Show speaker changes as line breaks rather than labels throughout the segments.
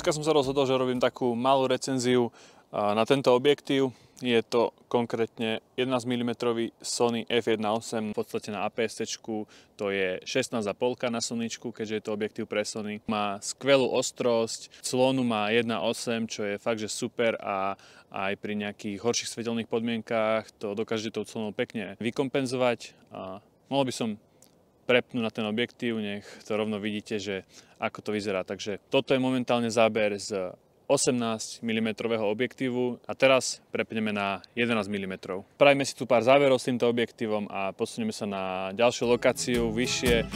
Dneska som sa rozhodol, že robím takú malú recenziu na tento objektív. Je to konkrétne 11 mm Sony f1.8, v podstate na APS-čku, to je 16,5 na Sonyčku, keďže je to objektív pre Sony. Má skvelú ostrosť, clonu má 1.8, čo je fakt, že super a aj pri nejakých horších svetelných podmienkách to dokáže tou clonou pekne vykompenzovať. Mohol by som prepnúť na ten objektív, nech to rovno vidíte, že ako to vyzerá. Takže toto je momentálne záber z 18 mm objektívu a teraz prepneme na 11 mm. Spravíme si tu pár záberov s týmto objektívom a posunieme sa na ďalšiu lokáciu vyššie.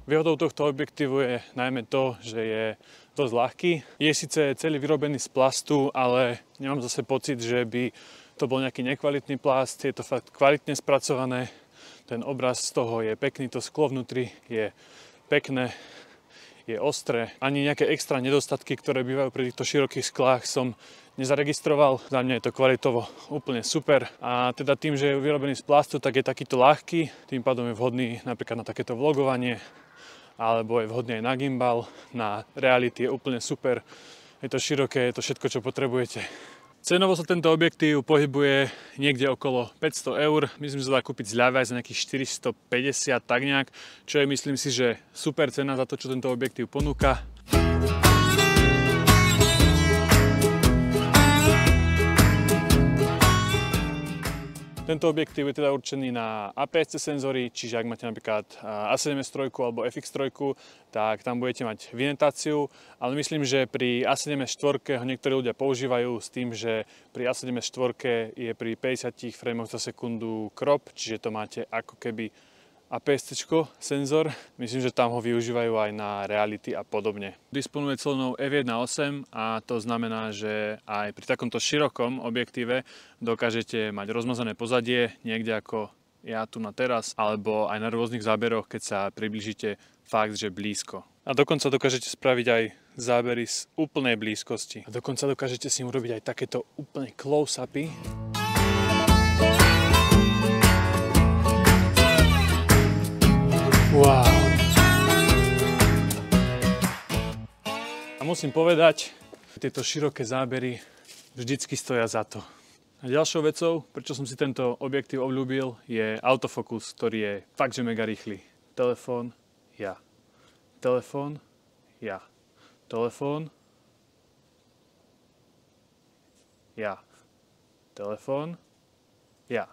Výhodou tohto objektívu je najmä to, že je dosť ľahký. Je síce celý vyrobený z plastu, ale nemám zase pocit, že by to bol nejaký nekvalitný plast. Je to fakt kvalitne spracované. Ten obraz z toho je pekný, to sklo vnútri je pekné, je ostré. Ani nejaké extra nedostatky, ktoré bývajú pri týchto širokých sklách, som nezaregistroval. Za mňa je to kvalitovo úplne super. A teda tým, že je vyrobený z plastu, tak je takýto ľahký. Tým pádom je vhodný napríklad na takéto vlogovanie, alebo je vhodný aj na gimbal, na reality je úplne super. Je to široké, je to všetko, čo potrebujete. Cenovo sa tento objektív pohybuje niekde okolo 500 €. Myslím, že sa dá kúpiť zľave aj za nejakých 450, tak nejak, čo je, myslím si, že super cena za to, čo tento objektív ponúka. Tento objektív je teda určený na APS-C senzory, čiže ak máte napríklad A7S3 alebo FX3, tak tam budete mať vinetáciu, ale myslím, že pri A7S4 ho niektorí ľudia používajú s tým, že pri A7S4 je pri 50 frameoch za sekundu crop, čiže to máte ako keby APS-C senzor. Myslím, že tam ho využívajú aj na reality a podobne. Disponuje clonou f1.8 a to znamená, že aj pri takomto širokom objektíve dokážete mať rozmazané pozadie niekde ako ja tu na teraz, alebo aj na rôznych záberoch, keď sa priblížite fakt, že blízko. A dokonca dokážete spraviť aj zábery z úplnej blízkosti. A dokonca dokážete si urobiť aj takéto úplne close-upy. Wow. A musím povedať, tieto široké zábery vždycky stoja za to. A ďalšou vecou, prečo som si tento objektív obľúbil, je autofokus, ktorý je fakt, že mega rýchly. Telefón, ja. Telefón, ja. Telefón, ja. Telefón, ja.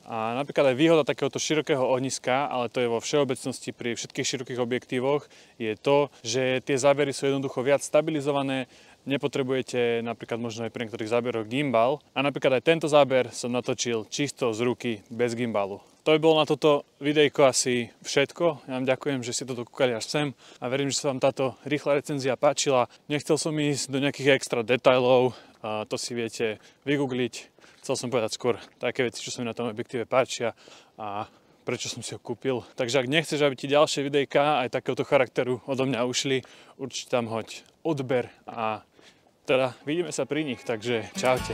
A napríklad aj výhoda takéhoto širokého ohniska, ale to je vo všeobecnosti pri všetkých širokých objektívoch, je to, že tie zábery sú jednoducho viac stabilizované, nepotrebujete napríklad možno aj pri niektorých záberoch gimbal. A napríklad aj tento záber som natočil čisto z ruky, bez gimbalu. To by bolo na toto videjko asi všetko. Ja vám ďakujem, že ste to dokúkali až sem a verím, že sa vám táto rýchla recenzia páčila. Nechcel som ísť do nejakých extra detailov, to si viete vygoogliť. Chcel som povedať skôr také veci, čo sa mi na tom objektíve páčia a prečo som si ho kúpil. Takže ak nechceš, aby ti ďalšie videjka aj takéhoto charakteru odo mňa ušli, určite tam hoď odber a teda vidíme sa pri nich, takže čaute.